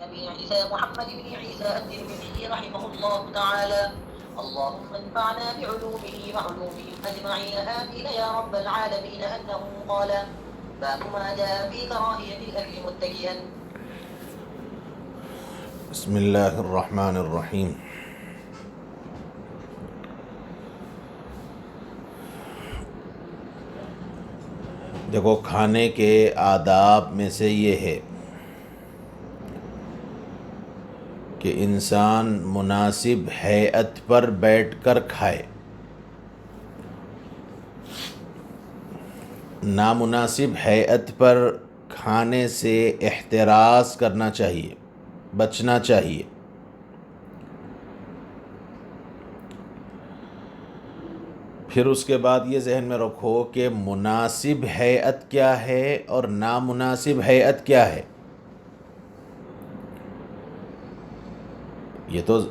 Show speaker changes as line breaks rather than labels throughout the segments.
أبي عيسى محمد بن عيسى الترمذي رحمه الله تعالى. اللهم انفعنا بعلومه وعلومهم أجمعين آمين يا رب العالمين. أنه قال: باب ما جاء في كراهية الأكل متكئا.
بسم اللہ الرحمن الرحیم۔ دیکھو، کھانے کے آداب میں سے یہ ہے کہ انسان مناسب ہیئت پر بیٹھ کر کھائے، نامناسب ہیئت پر کھانے سے احتراز کرنا چاہیے، بچنا چاہیے۔ پھر اس کے بعد یہ ذہن میں رکھو کہ مناسب ہیئت کیا ہے اور نامناسب ہیئت کیا ہے۔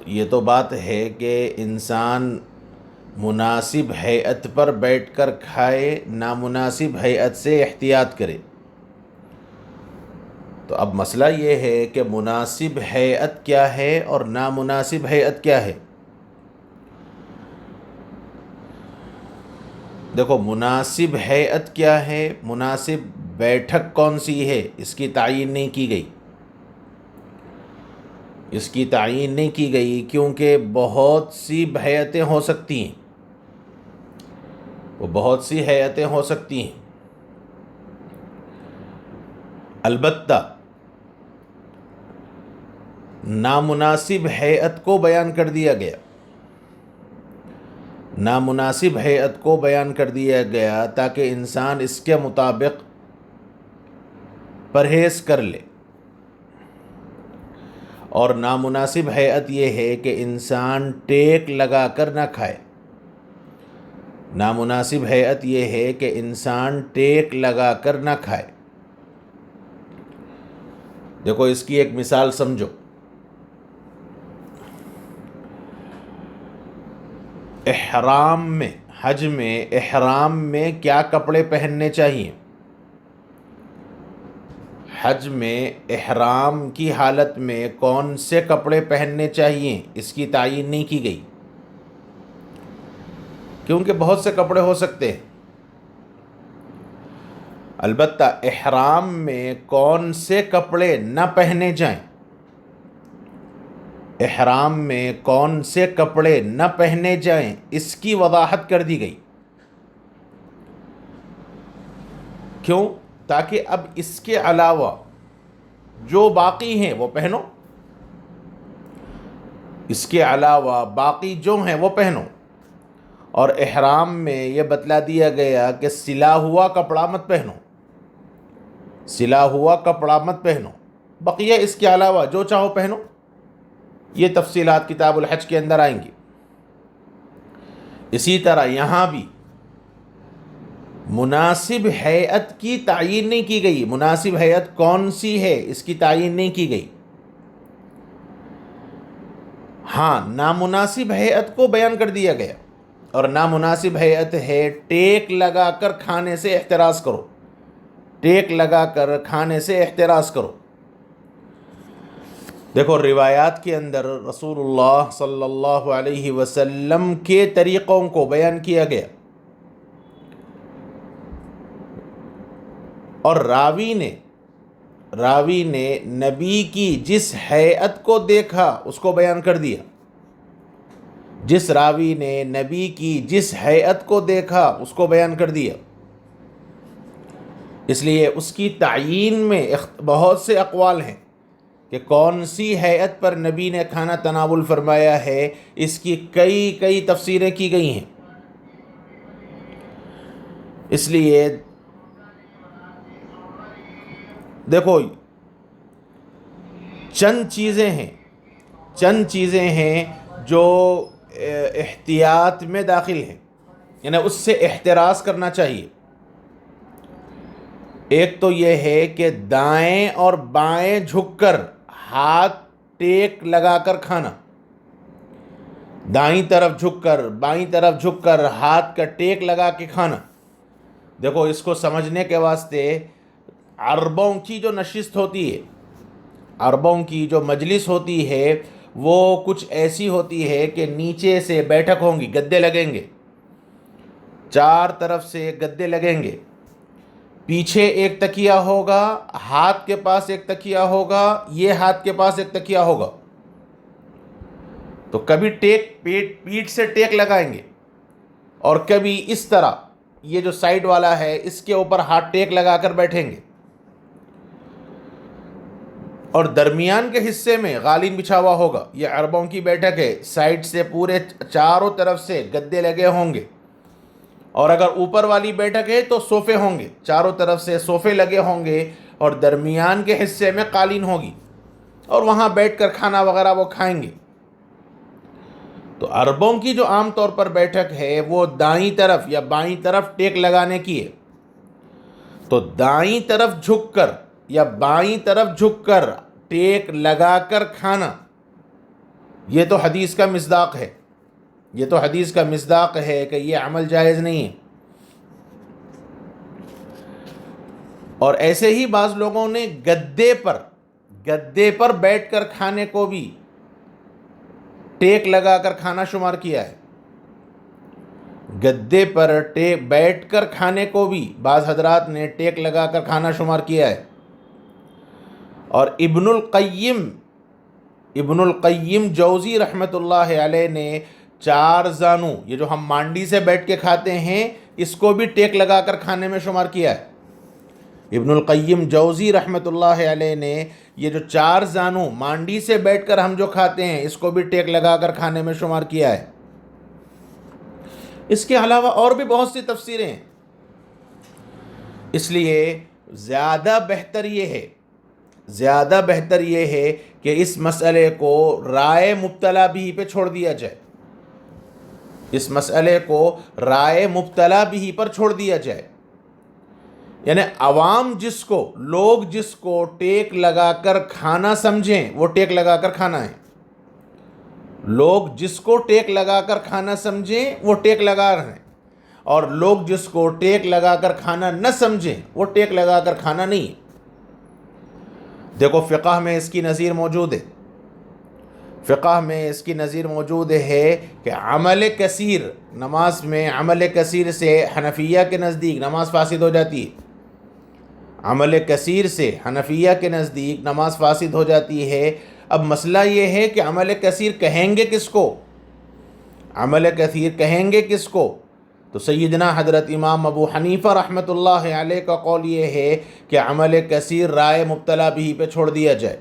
یہ تو بات ہے کہ انسان مناسب ہیئت پر بیٹھ کر کھائے، نامناسب ہیئت سے احتیاط کرے۔ تو اب مسئلہ یہ ہے کہ مناسب ہیئت کیا ہے اور نامناسب ہیئت کیا ہے۔ دیکھو، مناسب ہیئت کیا ہے، مناسب بیٹھک کون سی ہے، اس کی تعین نہیں کی گئی۔ اس کی تعین نہیں کی گئی کیونکہ بہت سی ہیئتیں ہو سکتی ہیں، وہ بہت سی ہیئتیں ہو سکتی ہیں۔ البتہ نامناسب ہیئت کو بیان کر دیا گیا، نامناسب ہیئت کو بیان کر دیا گیا تاکہ انسان اس کے مطابق پرہیز کر لے۔ اور نامناسب ہیئت یہ ہے کہ انسان ٹیک لگا کر نہ کھائے۔ نامناسب ہیئت یہ ہے کہ انسان ٹیک لگا کر نہ کھائے۔ دیکھو، اس کی ایک مثال سمجھو۔ احرام میں، حج میں احرام میں کیا کپڑے پہننے چاہیے؟ حج میں احرام کی حالت میں کون سے کپڑے پہننے چاہیے، اس کی تعین نہیں کی گئی، کیونکہ بہت سے کپڑے ہو سکتے ہیں۔ البتہ احرام میں کون سے کپڑے نہ پہنے جائیں، احرام میں کون سے کپڑے نہ پہنے جائیں، اس کی وضاحت کر دی گئی۔ کیوں؟ تاکہ اب اس کے علاوہ جو باقی ہیں وہ پہنو، اس کے علاوہ باقی جو ہیں وہ پہنو۔ اور احرام میں یہ بتلا دیا گیا کہ سلا ہوا کپڑا مت پہنو، سلا ہوا کپڑا مت پہنو، بقیہ اس کے علاوہ جو چاہو پہنو۔ یہ تفصیلات کتاب الحج کے اندر آئیں گی۔ اسی طرح یہاں بھی مناسب ہیئت کی تعین نہیں کی گئی، مناسب ہیئت کون سی ہے اس کی تعین نہیں کی گئی۔ ہاں، نامناسب ہیئت کو بیان کر دیا گیا، اور نامناسب ہیئت ہے ٹیک لگا کر کھانے سے احتراز کرو، ٹیک لگا کر کھانے سے احتراز کرو۔ دیکھو، روایات کے اندر رسول اللہ صلی اللہ علیہ وسلم کے طریقوں کو بیان کیا گیا، اور راوی نے نبی کی جس ہیئت کو دیکھا اس کو بیان کر دیا۔ جس راوی نے نبی کی جس ہیئت کو دیکھا اس کو بیان کر دیا۔ اس لیے اس کی تعیین میں بہت سے اقوال ہیں کہ کون سی ہیئت پر نبی نے کھانا تناول فرمایا ہے، اس کی کئی تفسیریں کی گئی ہیں۔ اس لیے دیکھو، چند چیزیں ہیں جو احتیاط میں داخل ہیں، یعنی اس سے احتراز کرنا چاہیے۔ ایک تو یہ ہے کہ دائیں اور بائیں جھک کر ہاتھ ٹیک لگا کر کھانا، دائیں طرف جھک کر بائیں طرف جھک کر ہاتھ کا ٹیک لگا کے کھانا۔ دیکھو، اس کو سمجھنے کے واسطے عربوں کی جو نشست ہوتی ہے، عربوں کی جو مجلس ہوتی ہے وہ کچھ ایسی ہوتی ہے کہ نیچے سے بیٹھک ہوں گی، گدے لگیں گے، چار طرف سے گدے لگیں گے، پیچھے ایک تکیہ ہوگا، ہاتھ کے پاس ایک تکیہ ہوگا، یہ ہاتھ کے پاس ایک تکیہ ہوگا. تو کبھی پیٹھ سے ٹیک لگائیں گے اور کبھی اس طرح، یہ جو سائیڈ والا ہے اس کے اوپر ہاتھ ٹیک لگا کر بیٹھیں گے، اور درمیان کے حصے میں قالین بچھا ہوا ہوگا. یہ عربوں کی بیٹھک ہے، سائیڈ سے پورے چاروں طرف سے گدے لگے ہوں گے، اور اگر اوپر والی بیٹھک ہے تو صوفے ہوں گے، چاروں طرف سے صوفے لگے ہوں گے اور درمیان کے حصے میں قالین ہوگی، اور وہاں بیٹھ کر کھانا وغیرہ وہ کھائیں گے. تو عربوں کی جو عام طور پر بیٹھک ہے وہ دائیں طرف یا بائیں طرف ٹیک لگانے کی ہے. تو دائیں طرف جھک کر یا بائیں طرف جھک کر ٹیک لگا کر کھانا، یہ تو حدیث کا مصداق ہے، یہ تو حدیث کا مصداق ہے کہ یہ عمل جائز نہیں ہے. اور ایسے ہی بعض لوگوں نے گدے پر بیٹھ کر کھانے کو بھی ٹیک لگا کر کھانا شمار کیا ہے. گدے پر بیٹھ کر کھانے کو بھی بعض حضرات نے ٹیک لگا کر کھانا شمار کیا ہے. اور ابن القیم جوزی رحمۃ اللہ علیہ نے چار زانو، یہ جو ہم مانڈی سے بیٹھ کے کھاتے ہیں، اس کو بھی ٹیک لگا کر کھانے میں شمار کیا ہے. ابن القیم جوزی رحمۃ اللہ علیہ نے یہ جو چار زانو مانڈی سے بیٹھ کر ہم جو کھاتے ہیں اس کو بھی ٹیک لگا کر کھانے میں شمار کیا ہے. اس کے علاوہ اور بھی بہت سی تفسیریں ہیں. اس لیے زیادہ بہتر یہ ہے کہ اس مسئلے کو رائے مبتلا بھی پہ چھوڑ دیا جائے، اس مسئلے کو رائے مبتلا بھی پر چھوڑ دیا جائے. یعنی عوام لوگ جس کو ٹیک لگا کر کھانا سمجھیں وہ ٹیک لگا کر کھانا ہے، لوگ جس کو ٹیک لگا کر کھانا سمجھیں وہ ٹیک لگا رہے ہیں، اور لوگ جس کو ٹیک لگا کر کھانا نہ سمجھیں وہ ٹیک لگا کر کھانا نہیں ہے. دیکھو فقہ میں اس کی نظیر موجود ہے کہ عمل کثیر، نماز میں عمل کثیر سے حنفیہ کے نزدیک نماز فاسد ہو جاتی ہے. عمل کثیر سے حنفیہ کے نزدیک نماز فاسد ہو جاتی ہے. اب مسئلہ یہ ہے کہ عمل کثیر کہیں گے کس کو؟ تو سیدنا حضرت امام ابو حنیفہ رحمۃ اللہ علیہ کا قول یہ ہے کہ عمل کثیر رائے مبتلا بھی پہ چھوڑ دیا جائے.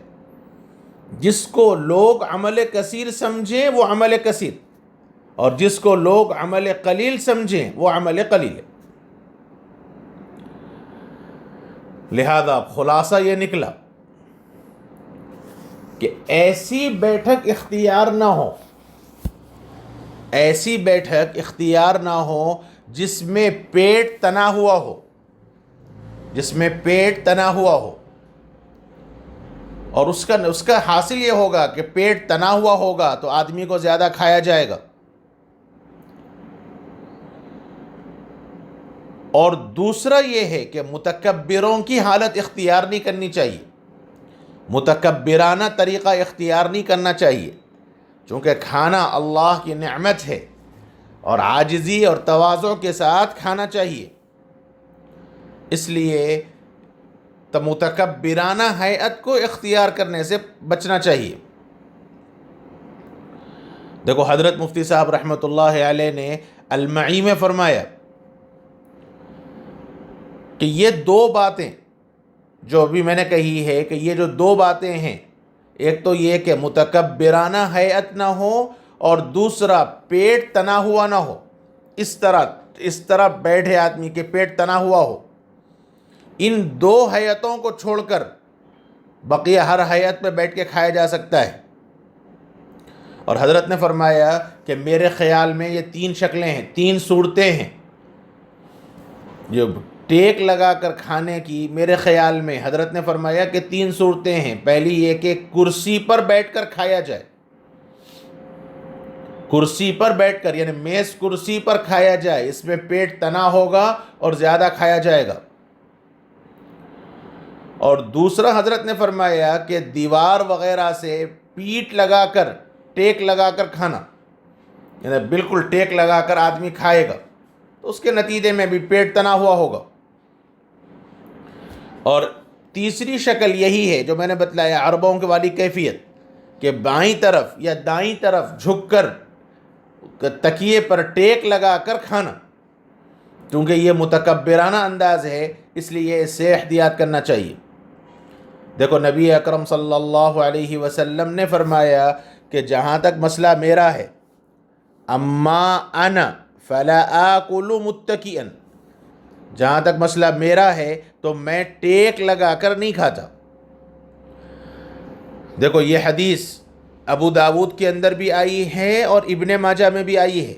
جس کو لوگ عمل کثیر سمجھیں وہ عمل کثیر، اور جس کو لوگ عمل قلیل سمجھیں وہ عمل قلیل ہے. لہذا خلاصہ یہ نکلا کہ ایسی بیٹھک اختیار نہ ہو جس میں پیٹ تنا ہوا ہو، اور اس کا حاصل یہ ہوگا کہ پیٹ تنا ہوا ہوگا تو آدمی کو زیادہ کھایا جائے گا. اور دوسرا یہ ہے کہ متکبروں کی حالت اختیار نہیں کرنی چاہیے، متکبرانہ طریقہ اختیار نہیں کرنا چاہیے، چونکہ کھانا اللہ کی نعمت ہے اور عاجزی اور تواضع کے ساتھ کھانا چاہیے. اس لیے متکبرانہ ہیئت کو اختیار کرنے سے بچنا چاہیے. دیکھو حضرت مفتی صاحب رحمۃ اللہ علیہ نے المعی میں فرمایا کہ یہ دو باتیں جو ابھی میں نے کہی ہے کہ یہ جو دو باتیں ہیں، ایک تو یہ کہ متکبرانہ ہیئت نہ ہو، اور دوسرا پیٹ تنا ہوا نہ ہو. اس طرح بیٹھے آدمی کے پیٹ تنا ہوا ہو. ان دو حیتوں کو چھوڑ کر بقیہ ہر حیت پہ بیٹھ کے کھایا جا سکتا ہے. اور حضرت نے فرمایا کہ میرے خیال میں یہ تین شکلیں ہیں، تین صورتیں ہیں جو ٹیک لگا کر کھانے کی. میرے خیال میں حضرت نے فرمایا کہ تین صورتیں ہیں. پہلی یہ کہ کرسی پر بیٹھ کر کھایا جائے، کرسی پر بیٹھ کر یعنی میز کرسی پر کھایا جائے، اس میں پیٹ تنا ہوگا اور زیادہ کھایا جائے گا. اور دوسرا حضرت نے فرمایا کہ دیوار وغیرہ سے پیٹ لگا کر، ٹیک لگا کر کھانا، یعنی بالکل ٹیک لگا کر آدمی کھائے گا تو اس کے نتیجے میں بھی پیٹ تنا ہوا ہوگا۔ اور تیسری شکل یہی ہے جو میں نے بتلایا، عربوں کے والی کیفیت، کہ بائیں طرف یا دائیں طرف جھک کر تکیے پر ٹیک لگا کر کھانا، کیونکہ یہ متکبرانہ انداز ہے، اس لیے اس سے احتیاط کرنا چاہیے۔ دیکھو نبی اکرم صلی اللہ علیہ وسلم نے فرمایا کہ جہاں تک مسئلہ میرا ہے، اما انا فلا آکل متکئا، جہاں تک مسئلہ میرا ہے تو میں ٹیک لگا کر نہیں کھاتا۔ دیکھو یہ حدیث ابو داود کے اندر بھی آئی ہے اور ابن ماجہ میں بھی آئی ہے۔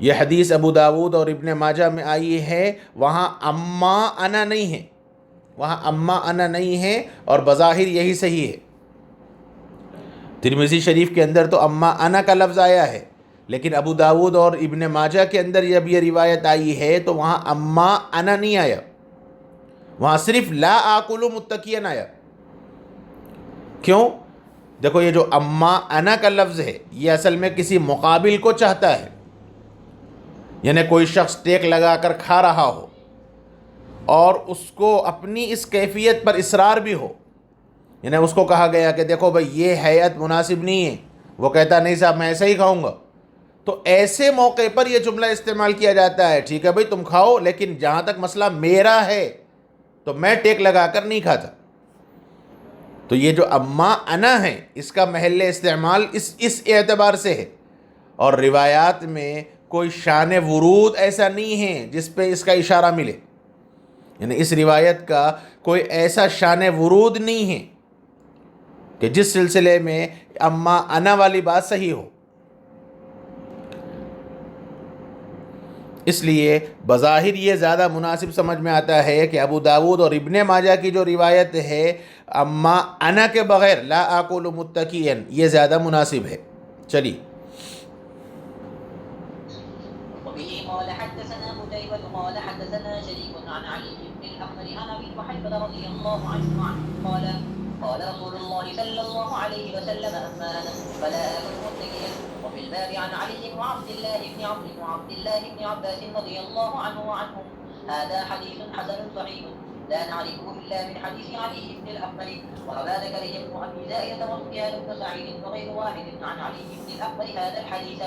یہ حدیث ابو داود اور ابن ماجہ میں آئی ہے، وہاں اما انا نہیں ہے، وہاں اما انا نہیں ہے، اور بظاہر یہی صحیح ہے۔ ترمذی شریف کے اندر تو اما انا کا لفظ آیا ہے، لیکن ابو داود اور ابن ماجہ کے اندر جب یہ روایت آئی ہے تو وہاں اما انا نہیں آیا، وہاں صرف لا آکل متکئا آیا۔ کیوں؟ دیکھو یہ جو اما انا کا لفظ ہے یہ اصل میں کسی مقابل کو چاہتا ہے، یعنی کوئی شخص ٹیک لگا کر کھا رہا ہو اور اس کو اپنی اس کیفیت پر اصرار بھی ہو، یعنی اس کو کہا گیا کہ دیکھو بھائی یہ ہیئت مناسب نہیں ہے، وہ کہتا نہیں صاحب میں ایسا ہی کھاؤں گا، تو ایسے موقع پر یہ جملہ استعمال کیا جاتا ہے، ٹھیک ہے بھائی تم کھاؤ، لیکن جہاں تک مسئلہ میرا ہے تو میں ٹیک لگا کر نہیں کھاتا۔ تو یہ جو اما انا ہے اس کا محل استعمال اس اعتبار سے ہے، اور روایات میں کوئی شان ورود ایسا نہیں ہے جس پہ اس کا اشارہ ملے، یعنی اس روایت کا کوئی ایسا شان ورود نہیں ہے کہ جس سلسلے میں اما انا والی بات صحیح ہو۔ اس لیے بظاہر یہ زیادہ مناسب سمجھ میں آتا ہے کہ ابو داود اور ابن ماجہ کی جو روایت ہے اما انا کے بغیر لا آکل متکئا، یہ زیادہ مناسب ہے۔ چلیے
وبه قال حدثنا قتيبة قال حدثنا شريك عن علي بن الأحمر عن أبي محمد رضي الله عنه قال قال رسول الله صلى الله عليه وسلم أما أنا فلا آكل متكئا. وفي الباب عن علي وعبد الله بن عمرو وعبد الله بن عباس رضي الله عنه وعنهم. هذا حديث حسن صحيح لا نعرفه إلا من حديث علي بن الأحمر. وروى زكريا بن أبي زائدة وسفيان بن سعيد وغير واحد عن علي بن الأحمر هذا الحديث.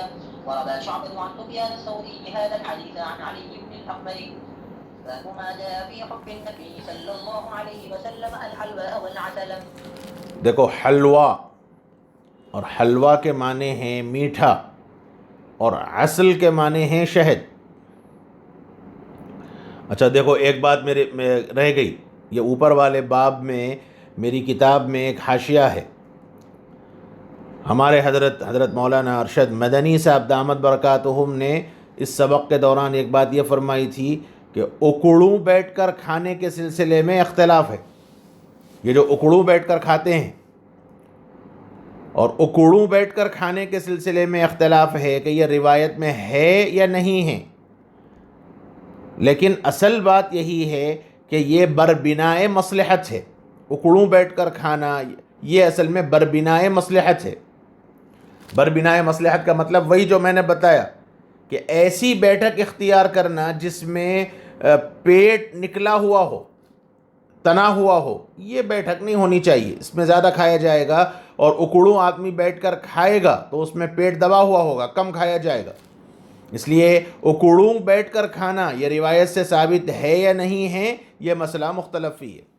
وروى شعبة عن سفيان الثوري هذا الحديث عن علي بن الأحمر. باب ما جاء في حب النبي صلى الله عليه وسلم الحلوى والعسل.
دیکھو حلوہ، اور حلوہ کے معنی ہیں میٹھا، اور عسل کے معنی ہیں شہد۔ اچھا دیکھو ایک بات میرے میں رہ گئی، یہ اوپر والے باب میں میری کتاب میں ایک حاشیہ ہے، ہمارے حضرت مولانا ارشد مدنی صاحب دامت برکاتہم نے اس سبق کے دوران ایک بات یہ فرمائی تھی کہ اکڑوں بیٹھ کر کھانے کے سلسلے میں اختلاف ہے۔ یہ جو اکڑوں بیٹھ کر کھاتے ہیں اور اکڑوں بیٹھ کر کھانے کے سلسلے میں اختلاف ہے کہ یہ روایت میں ہے یا نہیں ہے، لیکن اصل بات یہی ہے کہ یہ بربنائے مصلحت ہے۔ اکڑوں بیٹھ کر کھانا یہ اصل میں بربنائے مصلحت ہے۔ بربنائے مصلحت کا مطلب وہی جو میں نے بتایا کہ ایسی بیٹھک اختیار کرنا جس میں پیٹ نکلا ہوا ہو، تنا ہوا ہو، یہ بیٹھک نہیں ہونی چاہیے، اس میں زیادہ کھایا جائے گا، اور اکڑوں آدمی بیٹھ کر کھائے گا تو اس میں پیٹ دبا ہوا ہوگا، کم کھایا جائے گا۔ اس لیے اکڑوں بیٹھ کر کھانا یہ روایت سے ثابت ہے یا نہیں ہے، یہ مسئلہ مختلف ہی ہے۔